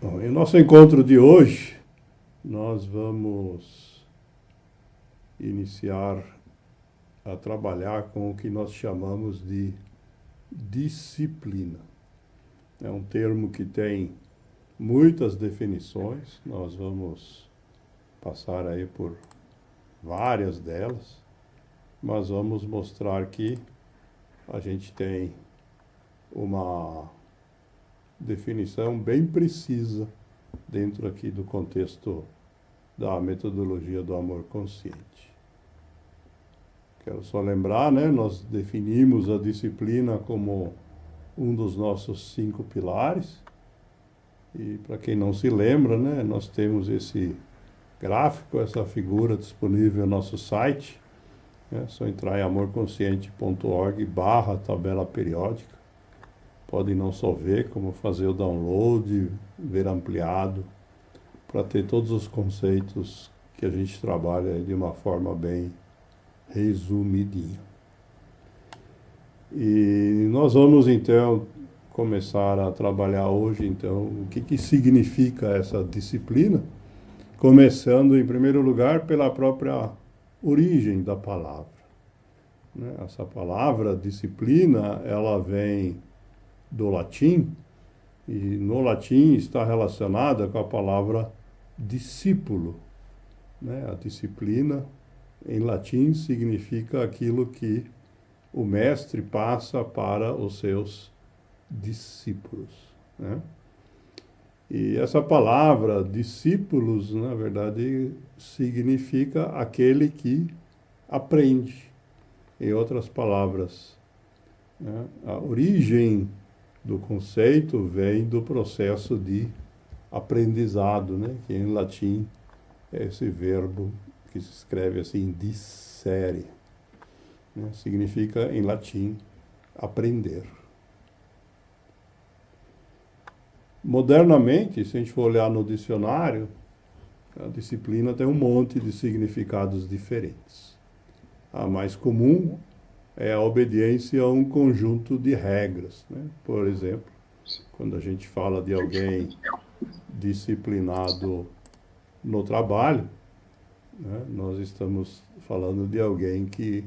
Bom, em nosso encontro de hoje, nós vamos iniciar a trabalhar com o que nós chamamos de disciplina. É um termo que tem muitas definições, nós vamos passar aí por várias delas, mas vamos mostrar que a gente tem uma definição bem precisa dentro aqui do contexto da metodologia do amor consciente. Quero só lembrar, né, nós definimos a disciplina como um dos nossos 5 pilares, e para quem não se lembra, né, nós temos esse gráfico, essa figura disponível no nosso site, é só entrar em amorconsciente.org/tabela periódica. Podem não só ver, como fazer o download, ver ampliado, para ter todos os conceitos que a gente trabalha de uma forma bem resumidinha. E nós vamos então começar a trabalhar hoje então o que significa essa disciplina, começando em primeiro lugar pela própria origem da palavra. Essa palavra disciplina, ela vem do latim, e no latim está relacionada com a palavra discípulo. A disciplina, em latim, significa aquilo que o mestre passa para os seus discípulos. E essa palavra, discípulos, na verdade, significa aquele que aprende. Em outras palavras, a origem do conceito vem do processo de aprendizado, que em latim é esse verbo que se escreve assim, discere. Significa, em latim, aprender. Modernamente, se a gente for olhar no dicionário, a disciplina tem um monte de significados diferentes. A mais comum é a obediência a um conjunto de regras. Por exemplo, quando a gente fala de alguém disciplinado no trabalho, nós estamos falando de alguém que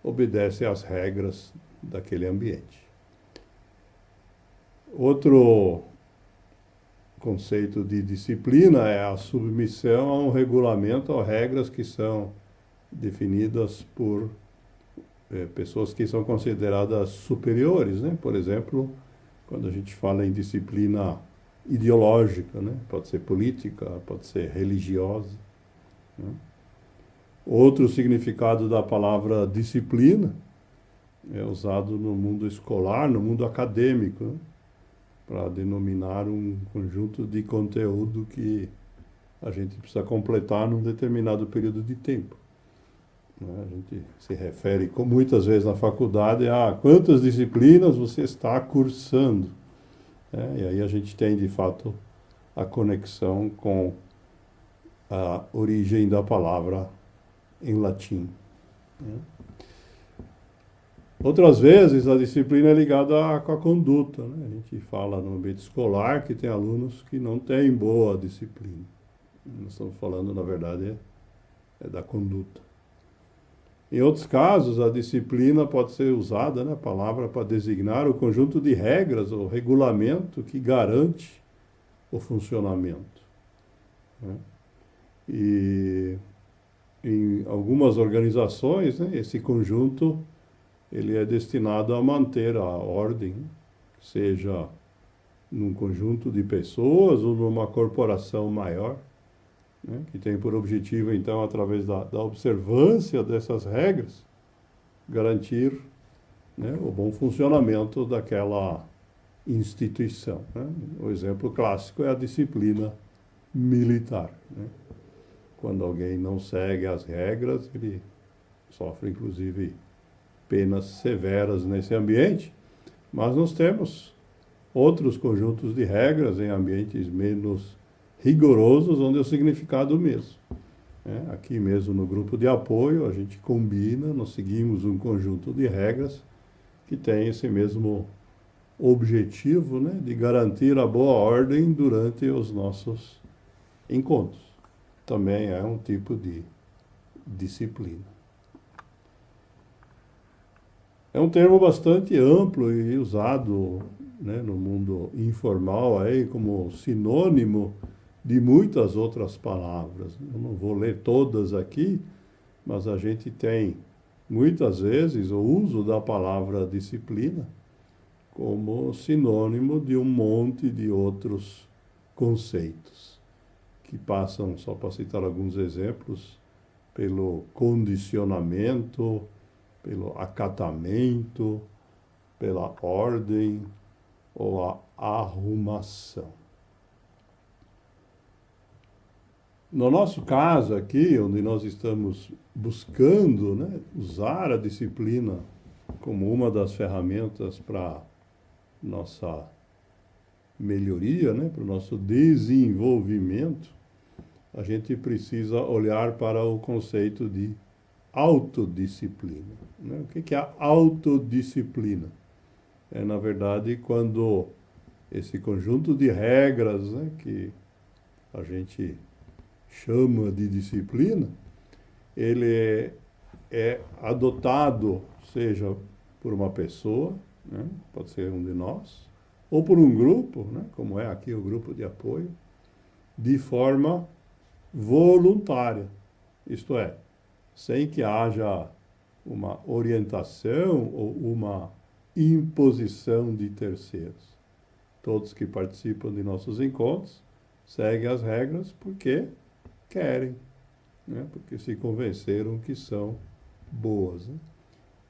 obedece às regras daquele ambiente. Outro conceito de disciplina é a submissão a um regulamento, a regras que são definidas por pessoas que são consideradas superiores, Por exemplo, quando a gente fala em disciplina ideológica, Pode ser política, pode ser religiosa, Outro significado da palavra disciplina é usado no mundo escolar, no mundo acadêmico, para denominar um conjunto de conteúdo que a gente precisa completar num determinado período de tempo. A gente se refere, muitas vezes na faculdade, a quantas disciplinas você está cursando. E aí a gente tem, de fato, a conexão com a origem da palavra em latim. Outras vezes, a disciplina é ligada com a conduta. A gente fala no ambiente escolar que tem alunos que não têm boa disciplina. Nós estamos falando, na verdade, é da conduta. Em outros casos, a disciplina pode ser usada, a palavra, para designar o conjunto de regras ou regulamento que garante o funcionamento. E em algumas organizações, esse conjunto ele é destinado a manter a ordem, seja num conjunto de pessoas ou numa corporação maior, que tem por objetivo, então, através da observância dessas regras, garantir o bom funcionamento daquela instituição. O exemplo clássico é a disciplina militar. Quando alguém não segue as regras, ele sofre, inclusive, penas severas nesse ambiente, mas nós temos outros conjuntos de regras em ambientes menos rigorosos, onde é o significado o mesmo. Aqui mesmo no grupo de apoio, a gente combina, nós seguimos um conjunto de regras que tem esse mesmo objetivo, né, de garantir a boa ordem durante os nossos encontros. Também é um tipo de disciplina. É um termo bastante amplo e usado, né, no mundo informal aí como sinônimo de muitas outras palavras. Eu não vou ler todas aqui, mas a gente tem muitas vezes o uso da palavra disciplina como sinônimo de um monte de outros conceitos, que passam, só para citar alguns exemplos, pelo condicionamento, pelo acatamento, pela ordem ou a arrumação. No nosso caso aqui, onde nós estamos buscando, né, usar a disciplina como uma das ferramentas para nossa melhoria, né, para o nosso desenvolvimento, a gente precisa olhar para o conceito de autodisciplina. Né? O que é a autodisciplina? É, na verdade, quando esse conjunto de regras, né, que a gente chama de disciplina, ele é adotado, seja por uma pessoa, né, pode ser um de nós, ou por um grupo, né, como é aqui o grupo de apoio, de forma voluntária. Isto é, sem que haja uma orientação ou uma imposição de terceiros. Todos que participam de nossos encontros seguem as regras porque querem, né? Porque se convenceram que são boas. Né?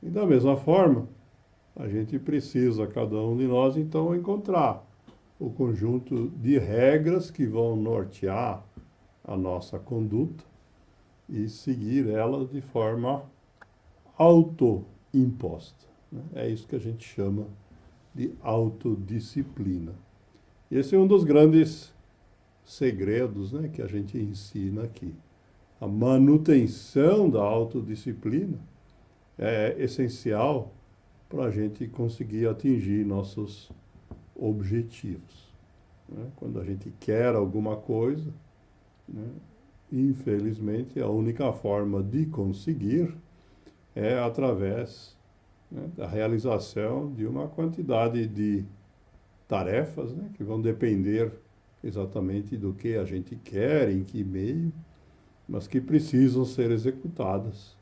E da mesma forma, a gente precisa, cada um de nós, então, encontrar o conjunto de regras que vão nortear a nossa conduta e seguir ela de forma autoimposta. Né? É isso que a gente chama de autodisciplina. Esse é um dos grandes segredos, né, que a gente ensina aqui. A manutenção da autodisciplina é essencial para a gente conseguir atingir nossos objetivos. Né? Quando a gente quer alguma coisa, né, infelizmente, a única forma de conseguir é através, né, da realização de uma quantidade de tarefas, né, que vão depender exatamente do que a gente quer, em que meio, mas que precisam ser executadas,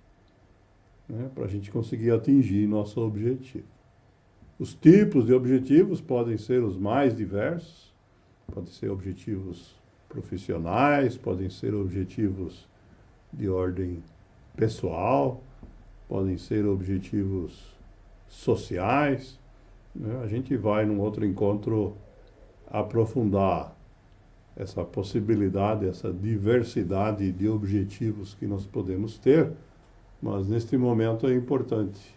né, para a gente conseguir atingir nosso objetivo. Os tipos de objetivos podem ser os mais diversos, podem ser objetivos profissionais, podem ser objetivos de ordem pessoal, podem ser objetivos sociais. Né? A gente vai num outro encontro aprofundar essa possibilidade, essa diversidade de objetivos que nós podemos ter, mas neste momento é importante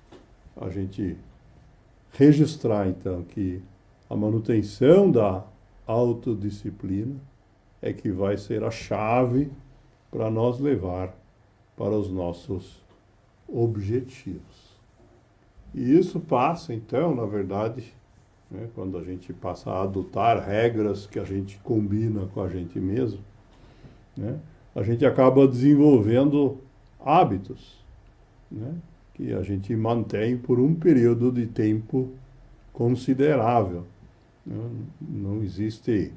a gente registrar, então, que a manutenção da autodisciplina é que vai ser a chave para nós levar para os nossos objetivos. E isso passa, então, na verdade, né, quando a gente passa a adotar regras que a gente combina com a gente mesmo, né, a gente acaba desenvolvendo hábitos, né, que a gente mantém por um período de tempo considerável. Não existe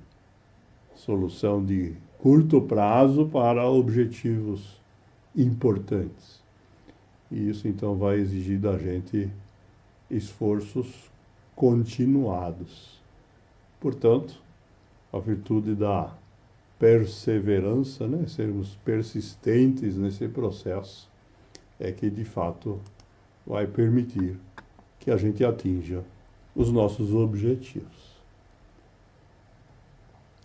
solução de curto prazo para objetivos importantes. E isso, então, vai exigir da gente esforços continuados. Portanto, a virtude da perseverança, né, sermos persistentes nesse processo, é que, de fato, vai permitir que a gente atinja os nossos objetivos.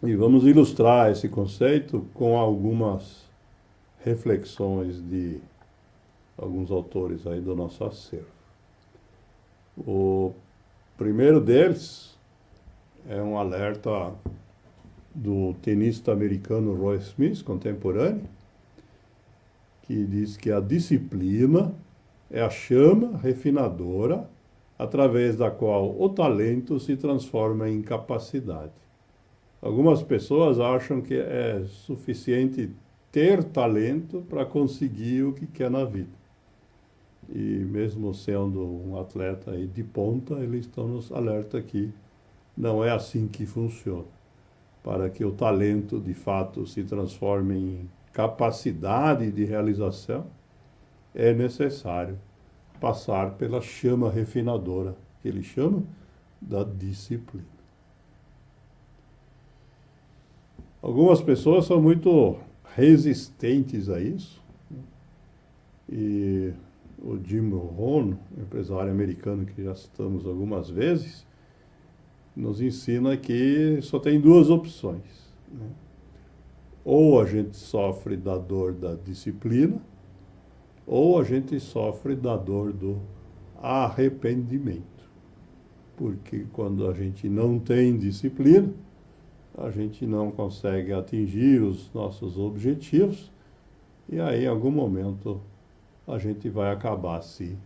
E vamos ilustrar esse conceito com algumas reflexões de alguns autores aí do nosso acervo. O primeiro deles é um alerta do tenista americano Roy Smith, contemporâneo, que diz que a disciplina é a chama refinadora através da qual o talento se transforma em capacidade. Algumas pessoas acham que é suficiente ter talento para conseguir o que quer na vida. E mesmo sendo um atleta aí de ponta, eles estão nos alerta que não é assim que funciona. Para que o talento de fato se transforme em capacidade de realização, é necessário passar pela chama refinadora, que ele chama da disciplina. Algumas pessoas são muito resistentes a isso, e o Jim Rohn, empresário americano que já citamos algumas vezes, nos ensina que só tem duas opções, né? Ou a gente sofre da dor da disciplina, ou a gente sofre da dor do arrependimento. Porque quando a gente não tem disciplina, a gente não consegue atingir os nossos objetivos, e aí em algum momento a gente vai acabar se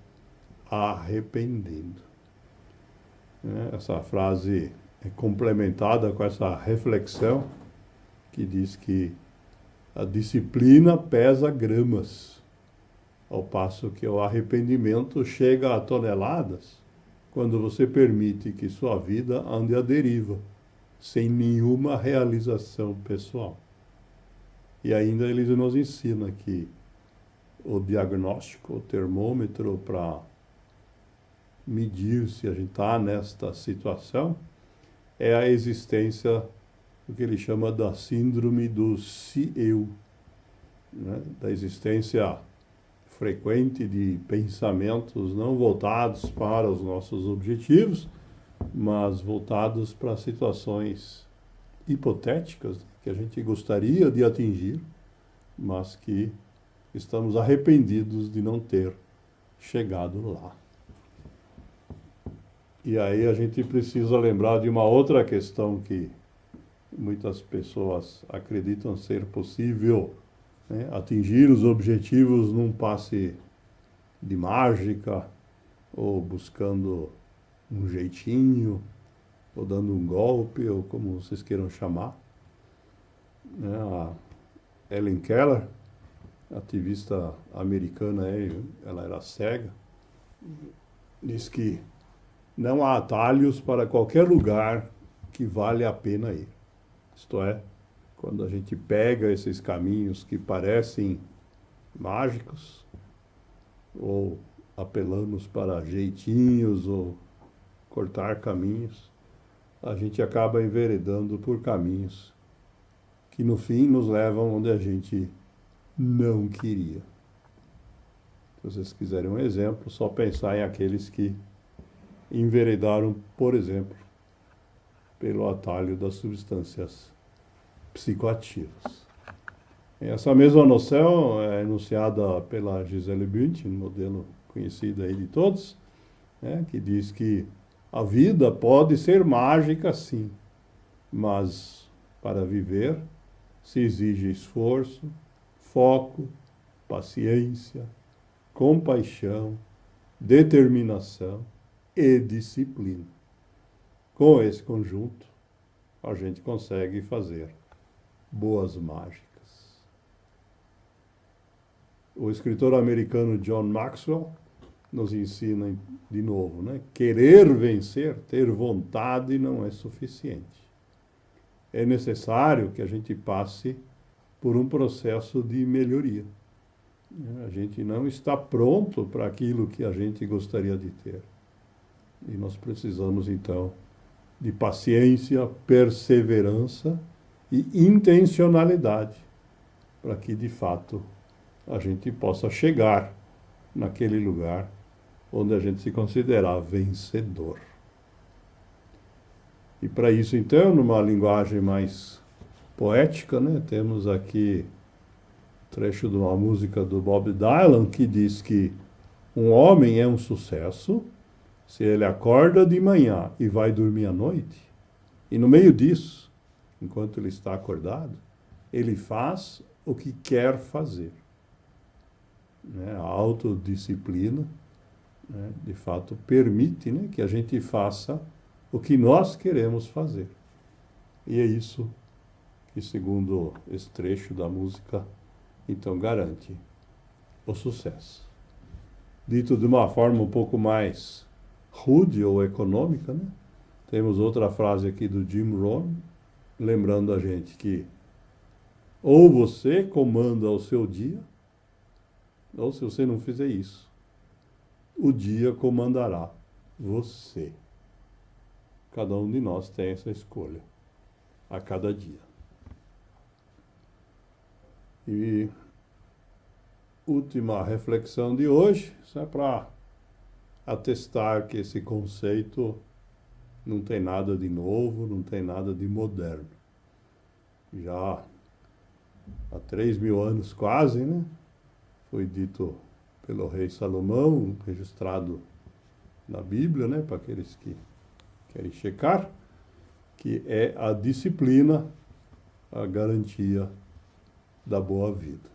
arrependendo. Essa frase é complementada com essa reflexão que diz que a disciplina pesa gramas, ao passo que o arrependimento chega a toneladas quando você permite que sua vida ande à deriva, sem nenhuma realização pessoal. E ainda eles nos ensinam que o diagnóstico, o termômetro para medir se a gente está nesta situação, é a existência do que ele chama da síndrome do se-eu, né? Da existência frequente de pensamentos não voltados para os nossos objetivos, mas voltados para situações hipotéticas que a gente gostaria de atingir, mas que estamos arrependidos de não ter chegado lá. E aí a gente precisa lembrar de uma outra questão que muitas pessoas acreditam ser possível, né, atingir os objetivos num passe de mágica, ou buscando um jeitinho, ou dando um golpe, ou como vocês queiram chamar. A Helen Keller, ativista americana, ela era cega, diz que não há atalhos para qualquer lugar que vale a pena ir. Isto é, quando a gente pega esses caminhos que parecem mágicos, ou apelamos para jeitinhos, ou cortar caminhos, a gente acaba enveredando por caminhos que no fim nos levam onde a gente não queria. Se vocês quiserem um exemplo, só pensar em aqueles que enveredaram, por exemplo, pelo atalho das substâncias psicoativas. Essa mesma noção é enunciada pela Gisele Bündchen, modelo conhecido aí de todos, né, que diz que a vida pode ser mágica, sim, mas para viver se exige esforço, foco, paciência, compaixão, determinação e disciplina. Com esse conjunto, a gente consegue fazer boas mágicas. O escritor americano John Maxwell nos ensina de novo, né? Querer vencer, ter vontade não é suficiente. É necessário que a gente passe por um processo de melhoria. A gente não está pronto para aquilo que a gente gostaria de ter. E nós precisamos, então, de paciência, perseverança e intencionalidade para que, de fato, a gente possa chegar naquele lugar onde a gente se considerar vencedor. E para isso, então, numa linguagem mais poética, né, temos aqui um trecho de uma música do Bob Dylan que diz que um homem é um sucesso se ele acorda de manhã e vai dormir à noite, e no meio disso, enquanto ele está acordado, ele faz o que quer fazer. A autodisciplina né, de fato permite, né, que a gente faça o que nós queremos fazer. E é isso que, segundo esse trecho da música, então garante o sucesso. Dito de uma forma um pouco mais rude ou econômica, né? Temos outra frase aqui do Jim Rohn, lembrando a gente que ou você comanda o seu dia, ou se você não fizer isso, o dia comandará você. Cada um de nós tem essa escolha a cada dia. E última reflexão de hoje, só para atestar que esse conceito não tem nada de novo, não tem nada de moderno. Já há 3.000 anos quase, né? Foi dito pelo rei Salomão, registrado na Bíblia, né? Para aqueles que querem checar, que é a disciplina a garantia da boa vida.